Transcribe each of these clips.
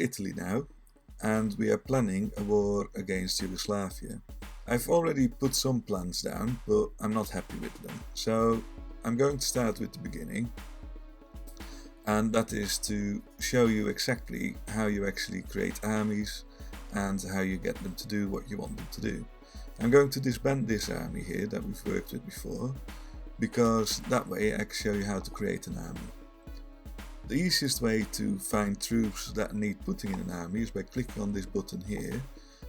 Italy now, and we are planning a war against Yugoslavia. I've already put some plans down, but I'm not happy with them. So I'm going to start with the beginning, and that is to show you exactly how you actually create armies and how you get them to do what you want them to do. I'm going to disband this army here that we've worked with before, because that way I can show you how to create an army. The easiest way to find troops that need putting in an army is by clicking on this button here,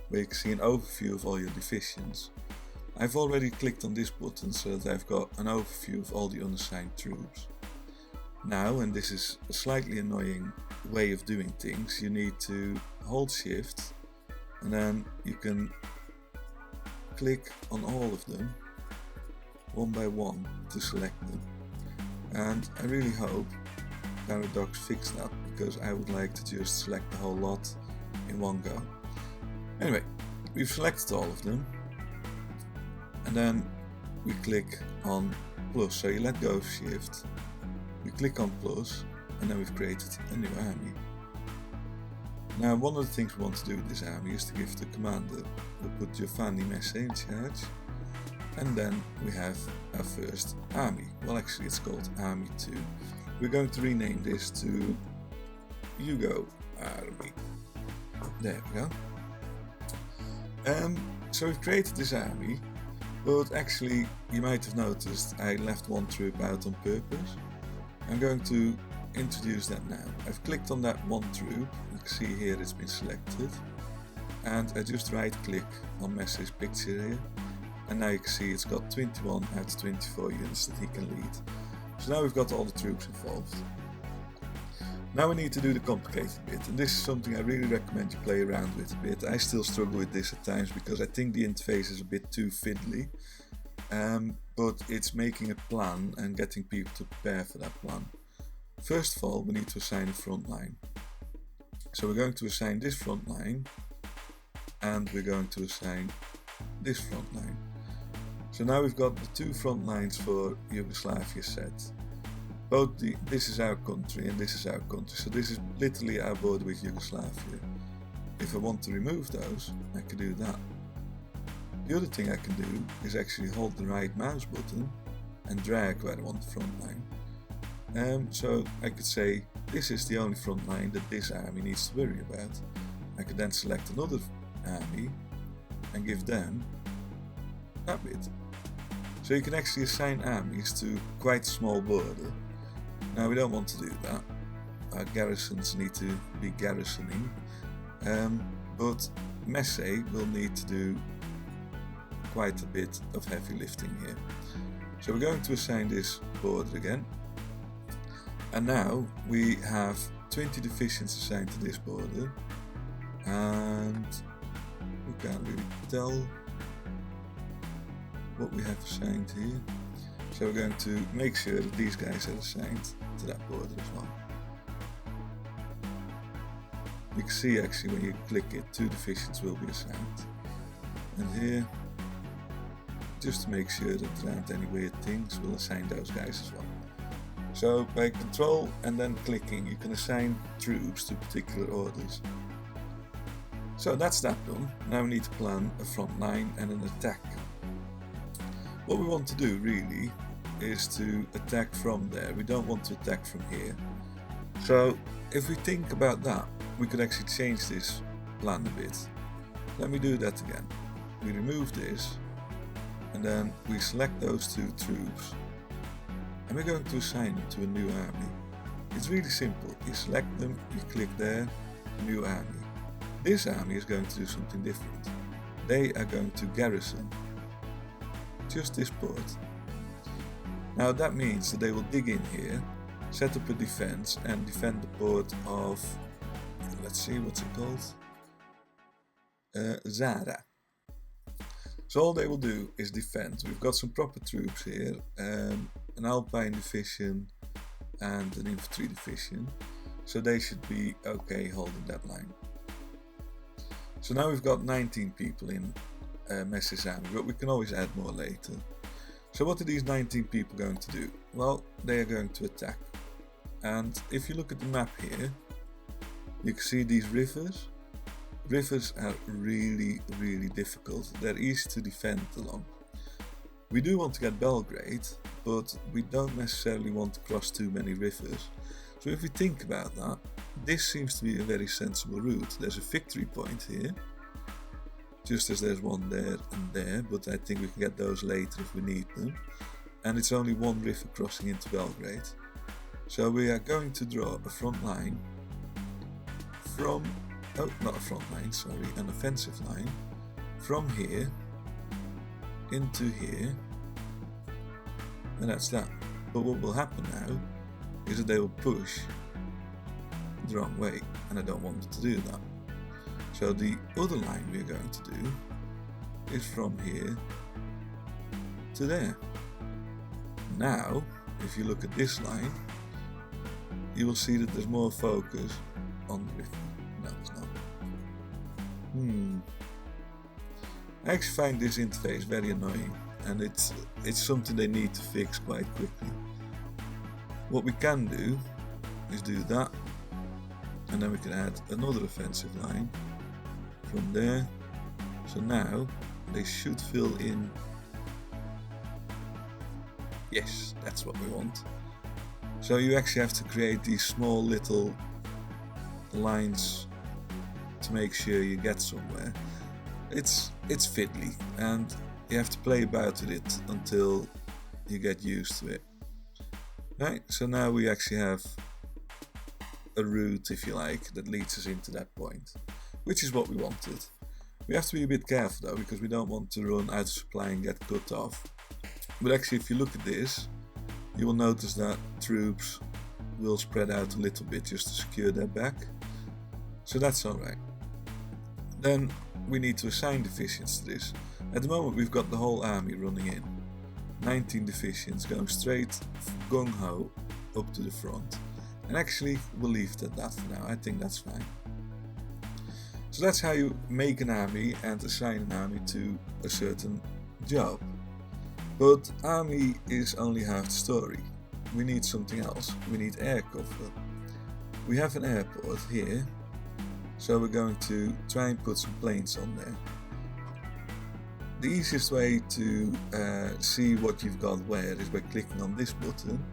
where you can see an overview of all your divisions. I've already clicked on this button so that I've got an overview of all the unassigned troops. Now, and this is a slightly annoying way of doing things, you need to hold shift and then you can click on all of them one by one to select them. And I really hope Paradox fix that, because I would like to just select the whole lot in one go. Anyway, we've selected all of them, and then we click on plus. So you let go of shift, we click on plus, and then we've created a new army. Now, one of the things we want to do with this army is to give the commander, we'll put Giovanni Messe in charge, and then we have our first army. Well, actually it's called Army 2. We're going to rename this to Yugo Army. There we go. So we've created this army, but actually you might have noticed I left one troop out on purpose. I'm going to introduce that now. I've clicked on that one troop, you can see here it's been selected, and I just right click on Messe's picture here, and now you can see it's got 21 out of 24 units that he can lead. So now we've got all the troops involved. Now we need to do the complicated bit, and this is something I really recommend you play around with a bit. I still struggle with this at times because I think the interface is a bit too fiddly, but it's making a plan and getting people to prepare for that plan. First of all, we need to assign a front line. So we're going to assign this front line, and we're going to assign this front line. So now we've got the two front lines for Yugoslavia set. This is our country and this is our country, so this is literally our border with Yugoslavia. If I want to remove those, I can do that. The other thing I can do is actually hold the right mouse button and drag where I want the front line. So I could say this is the only front line that this army needs to worry about. I could then select another army and give them that bit. So you can actually assign armies to quite a small border. Now we don't want to do that. Our garrisons need to be garrisoning, but Messe will need to do quite a bit of heavy lifting here. So we're going to assign this border again, and now we have 20 divisions assigned to this border, and we can't really tell what we have assigned here. So we're going to make sure that these guys are assigned to that border as well. You can see actually when you click it, 2 divisions will be assigned. And here, just to make sure that there aren't any weird things, we'll assign those guys as well. So by control and then clicking, you can assign troops to particular orders. So that's that done. Now we need to plan a front line and an attack. What we want to do really is to attack from there. We don't want to attack from here. So if we think about that, we could actually change this plan a bit. Let me do that again. We remove this, and then we select those 2 troops, and we're going to assign them to a new army. It's really simple. You select them, you click there, new army. This army is going to do something different. They are going to garrison just this port. Now that means that they will dig in here, set up a defense and defend the port of, let's see, what's it called? Zara. So all they will do is defend. We've got some proper troops here, an Alpine division and an infantry division, so they should be okay holding that line. So now we've got 19 people in Messe's army, but we can always add more later. So what are these 19 people going to do? Well, they are going to attack. And if you look at the map here, You can see these rivers. Rivers are really difficult. They're easy to defend along. We do want to get Belgrade, but we don't necessarily want to cross too many rivers. So if we think about that, this seems to be a very sensible route. There's a victory point here, just as there's one there and there, but I think we can get those later if we need them. And it's only one river crossing into Belgrade. So we are going to draw a front line from, oh, not a front line, sorry, an offensive line from here into here, and that's that. But what will happen now is that they will push the wrong way, and I don't want them to do that. So the other line we're going to do is from here to there. Now, if you look at this line, you will see that there's more focus on the river. No, there's not. I actually find this interface very annoying, and it's something they need to fix quite quickly. What we can do is do that, and then we can add another offensive line from there. So now they should fill in. Yes, that's what we want. So you actually have to create these small little lines to make sure you get somewhere. It's fiddly, and you have to play about with it until you get used to it. Right, so now we actually have a route, if you like, that leads us into that point, which is what we wanted. We have to be a bit careful though, because we don't want to run out of supply and get cut off. But actually, if you look at this, you will notice that troops will spread out a little bit just to secure their back. So that's alright. Then we need to assign divisions to this. At the moment we've got the whole army running in. 19 divisions going straight gung-ho up to the front. And actually we'll leave it at that for now. I think that's fine. So that's how you make an army and assign an army to a certain job. But army is only half the story. We need something else. We need air cover. We have an airport here, so we're going to try and put some planes on there. The easiest way to see what you've got where is by clicking on this button,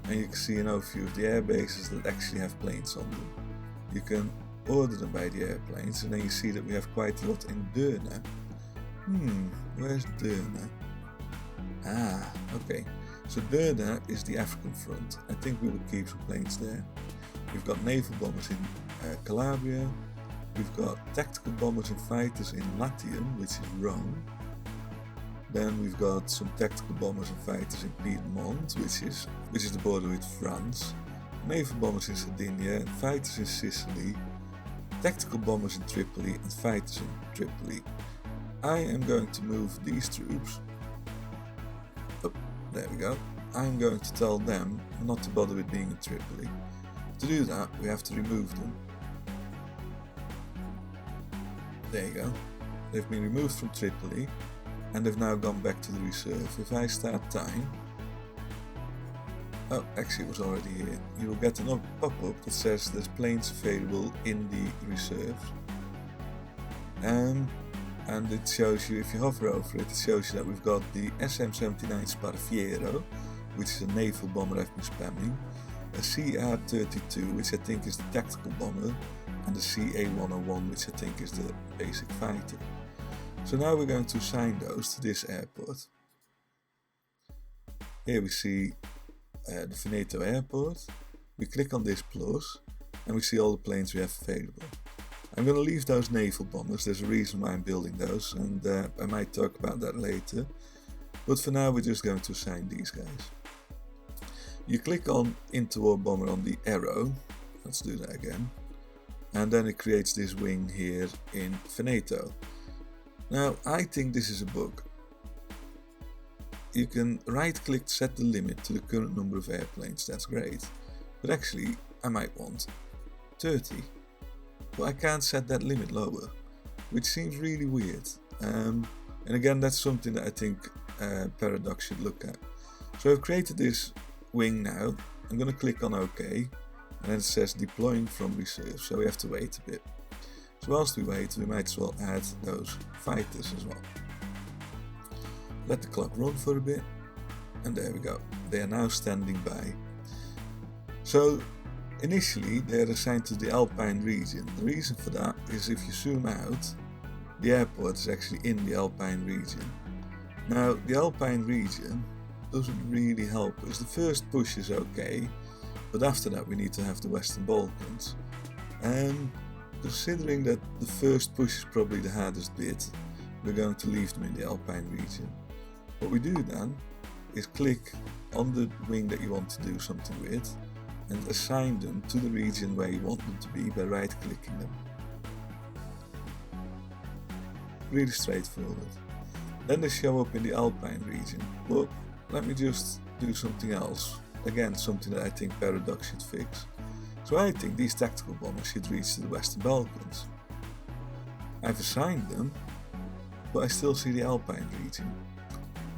and you can see an overview of the air bases that actually have planes on them. You can order them by the airplanes, and then you see that we have quite a lot in Deurne. Where's Deurne? Ah, okay. So Deurne is the African front. I think we will keep some planes there. We've got naval bombers in Calabria. We've got tactical bombers and fighters in Latium, which is Rome. Then we've got some tactical bombers and fighters in Piedmont, which is the border with France. Naval bombers in Sardinia, and fighters in Sicily. Tactical bombers in Tripoli and fighters in Tripoli. I am going to move these troops. There we go. I'm going to tell them not to bother with being in Tripoli. To do that, we have to remove them. There you go. They've been removed from Tripoli, and they've now gone back to the reserve. If I start time... Oh, actually it was already here. You will get a pop-up that says there's planes available in the reserve. And it shows you, if you hover over it, it shows you that we've got the SM-79 Sparviero, which is a naval bomber I've been spamming, a CR-32, which I think is the tactical bomber, and the CA-101, which I think is the basic fighter. So now we're going to assign those to this airport. Here we see the Veneto airport. We click on this plus, and we see all the planes we have available. I'm going to leave those naval bombers. There's a reason why I'm building those, and I might talk about that later. But for now we're just going to assign these guys. You click on interwar bomber on the arrow. Let's do that again. And then it creates this wing here in Veneto. Now I think this is a bug. You can right click to set the limit to the current number of airplanes. That's great. But actually I might want 30. Well, I can't set that limit lower, which seems really weird. And again, that's something that I think Paradox should look at. So I've created this wing now. I'm going to click on OK. and then it says deploying from reserve, so we have to wait a bit. So whilst we wait, we might as well add those fighters as well. Let the clock run for a bit, and there we go. They are now standing by. So initially they are assigned to the Alpine region. The reason for that is if you zoom out, the airport is actually in the Alpine region. Now the Alpine region doesn't really help us. The first push is okay, but after that we need to have the Western Balkans. And considering that the first push is probably the hardest bit, we're going to leave them in the Alpine region. What we do then is click on the wing that you want to do something with and assign them to the region where you want them to be by right clicking them. Really straightforward. Then they show up in the Alpine region. But let me just do something else. Again, something that I think Paradox should fix. So I think these tactical bombers should reach to the Western Balkans. I've assigned them, but I still see the Alpine region.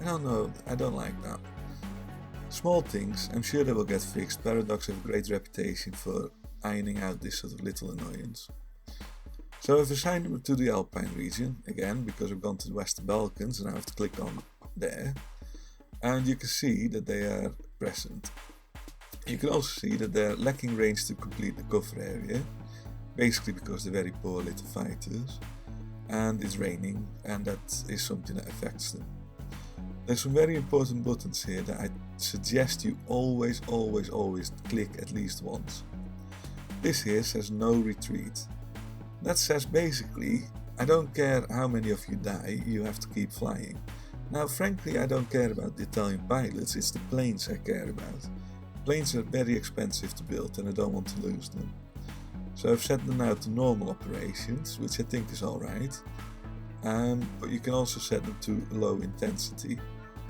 I don't know, I don't like that. Small things, I'm sure they will get fixed. Paradox have a great reputation for ironing out this sort of little annoyance. So I've assigned them to the Alpine region, again, because I've gone to the Western Balkans and I have to click on there. And you can see that they are present. You can also see that they're lacking range to complete the cover area, basically because they're very poor little fighters, and it's raining, and that is something that affects them. There's some very important buttons here that I suggest you always click at least once. This here says no retreat. That says basically, I don't care how many of you die, you have to keep flying. Now frankly I don't care about the Italian pilots, it's the planes I care about. Planes are very expensive to build and I don't want to lose them. So I've set them now to normal operations, which I think is alright. But you can also set them to low intensity.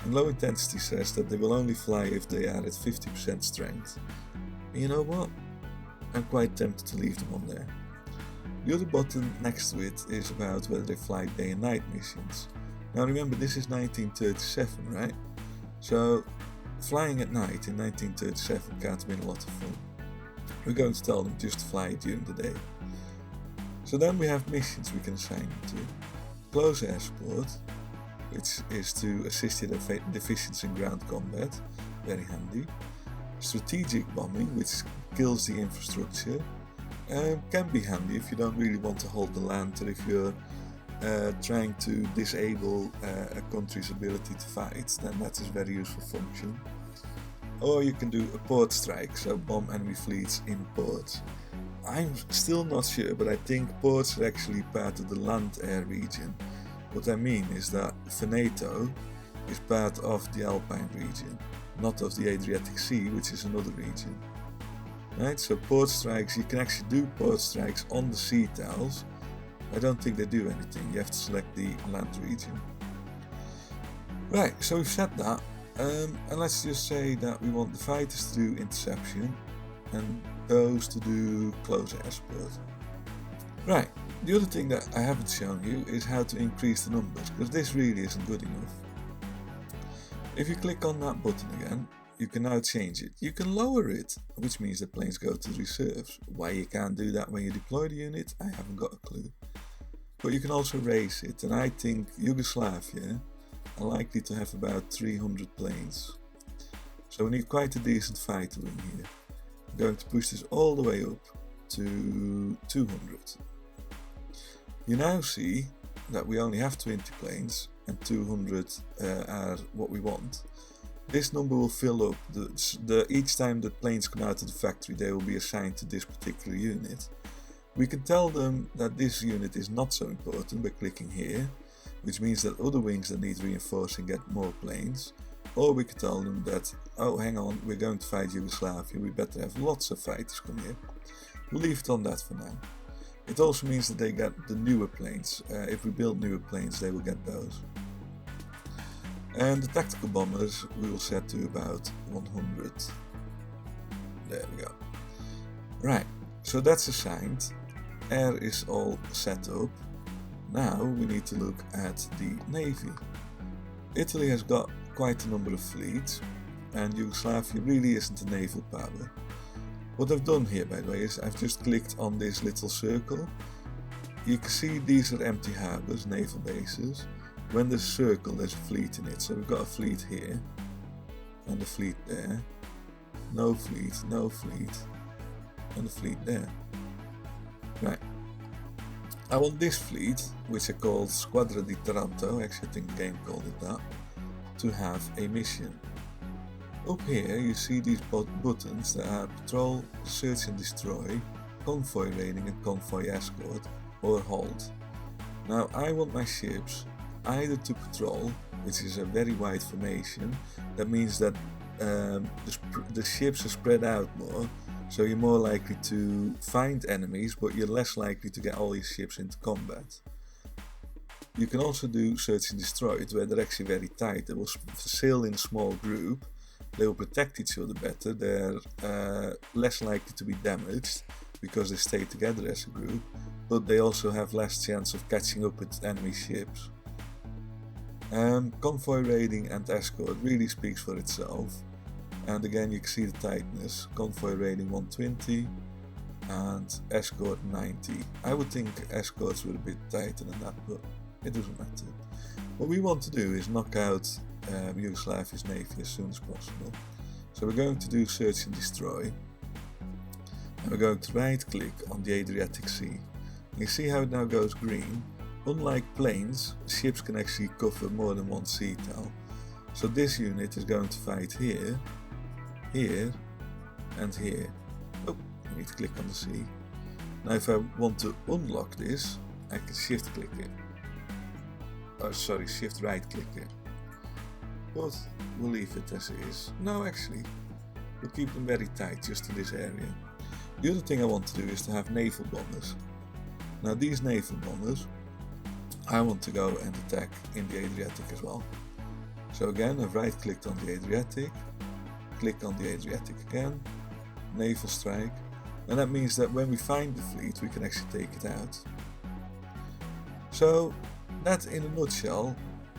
And low intensity says that they will only fly if they are at 50% strength. And you know what? I'm quite tempted to leave them on there. The other button next to it is about whether they fly day and night missions. Now remember, this is 1937, right? So flying at night in 1937 can't have been a lot of fun. We're going to tell them just to fly during the day. So then we have missions we can assign them to. Close air support, which is to assist your deficiency in ground combat, very handy. Strategic bombing, which kills the infrastructure, can be handy if you don't really want to hold the land or if you're trying to disable a country's ability to fight, then that is a very useful function. Or you can do a port strike, so bomb enemy fleets in ports. I'm still not sure, but I think ports are actually part of the land-air region. What I mean is that Veneto is part of the Alpine region, not of the Adriatic Sea, which is another region. Right, so port strikes, you can actually do port strikes on the sea tiles. I don't think they do anything, you have to select the land region. Right, so we've set that, and let's just say that we want the fighters to do interception and those to do close air support. Right, the other thing that I haven't shown you is how to increase the numbers, because this really isn't good enough. If you click on that button again, you can now change it. You can lower it, which means that planes go to the reserves. Why you can't do that when you deploy the unit, I haven't got a clue. But you can also raise it, and I think Yugoslavia are likely to have about 300 planes. So we need quite a decent fighter wing here. I'm going to push this all the way up to 200. You now see that we only have 20 planes and 200 are what we want. This number will fill up. Each time that planes come out of the factory, they will be assigned to this particular unit. We can tell them that this unit is not so important by clicking here, which means that other wings that need reinforcing get more planes. Or we can tell them that, oh hang on, we're going to fight Yugoslavia, we better have lots of fighters come here. We'll leave it on that for now. It also means that they get the newer planes. If we build newer planes, they will get those. And the tactical bombers we will set to about 100. There we go. Right, so that's assigned. Air is all set up. Now we need to look at the Navy. Italy has got quite a number of fleets, and Yugoslavia really isn't a naval power. What I've done here, by the way, is I've just clicked on this little circle. You can see these are empty harbours, naval bases. When there's a circle, there's a fleet in it. So we've got a fleet here, and a fleet there. No fleet, and a fleet there. Right. I want this fleet, which I called Squadra di Taranto, actually I think the game called it that, to have a mission. Up here you see these buttons that are patrol, search and destroy, convoy raiding and convoy escort, or halt. Now I want my ships either to patrol, which is a very wide formation. That means that the ships are spread out more, so you're more likely to find enemies, but you're less likely to get all your ships into combat. You can also do search and destroy, where they're actually very tight. They will sail in a small group, they will protect each other better, they're less likely to be damaged because they stay together as a group, but they also have less chance of catching up with enemy ships. Convoy raiding and escort really speaks for itself, and again you can see the tightness. Convoy raiding 120 and escort 90. I would think escorts were a bit tighter than that, but it doesn't matter. What we want to do is knock out Yugoslavia's navy as soon as possible. So we're going to do search and destroy, and we're going to right click on the Adriatic Sea. You see how it now goes green. Unlike planes, ships can actually cover more than one sea tile. So this unit is going to fight here, here and here. Oh, I need to click on the sea. Now if I want to unlock this, I can shift click it. Oh sorry, shift right click it. But we'll leave it as it is. No, actually, we'll keep them very tight just to this area. The other thing I want to do is to have naval bombers. Now these naval bombers, I want to go and attack in the Adriatic as well. So again, I've right clicked on the Adriatic, click on the Adriatic again, naval strike, and that means that when we find the fleet we can actually take it out. So that in a nutshell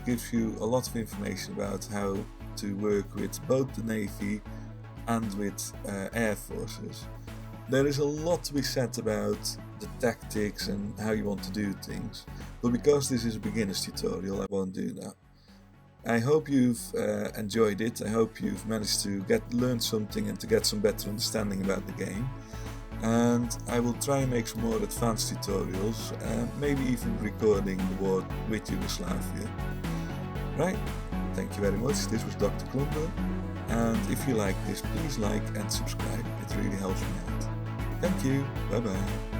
gives you a lot of information about how to work with both the Navy and with air forces. There is a lot to be said about the tactics and how you want to do things, but because this is a beginner's tutorial I won't do that. I hope you've enjoyed it. I hope you've managed to learn something and to get some better understanding about the game, and I will try and make some more advanced tutorials, maybe even recording the war with Yugoslavia. Right, thank you very much. This was Dr. Klumber, and if you like this, please like and subscribe. It really helps me out. Thank you, bye bye.